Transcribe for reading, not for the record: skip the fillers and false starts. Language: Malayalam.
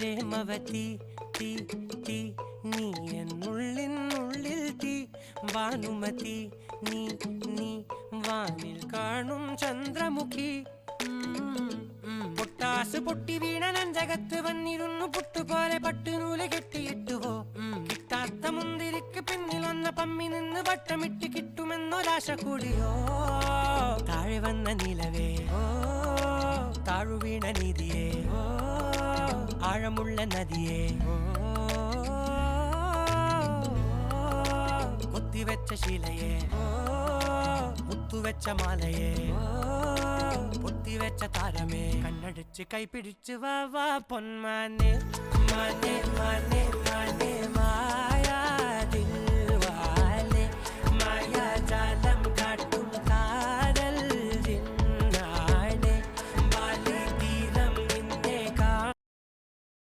പ്രേമവതി തീ തീ നീ എന്നുള്ളിനുള്ളിൽ തീ ഭാനുമതി നീ നീ വാനിൽ കാണും ചന്ദ്രമുഖി പൊട്ടാസ് പൊട്ടി വീണ നെഞ്ചകത്ത് വന്നിരുന്നു പുട്ടുപോലെ പട്ടുനൂല് കെട്ടിയിട്ടുവോ കിട്ടാത്ത മുന്തിരിക്ക് പിന്നിൽ വന്ന പമ്മി നിന്ന് വട്ടമിട്ട് കിട്ടുമെന്നൊരാശ കൂടിയോ താഴെ വന്ന നിലവേ താഴു വീണ നിധിയേ ആഴമുള്ള നദിയേ കൊത്തിവെച്ച ശിലയേ മുത്തുവെച്ച മാലയേ പൊത്തിവെച്ച താരമേ കണ്ണടിച്ച് കൈപിടിച്ച് വാ വാ പൊന്മാനെ മാനെ മാനെ മാനെ മായ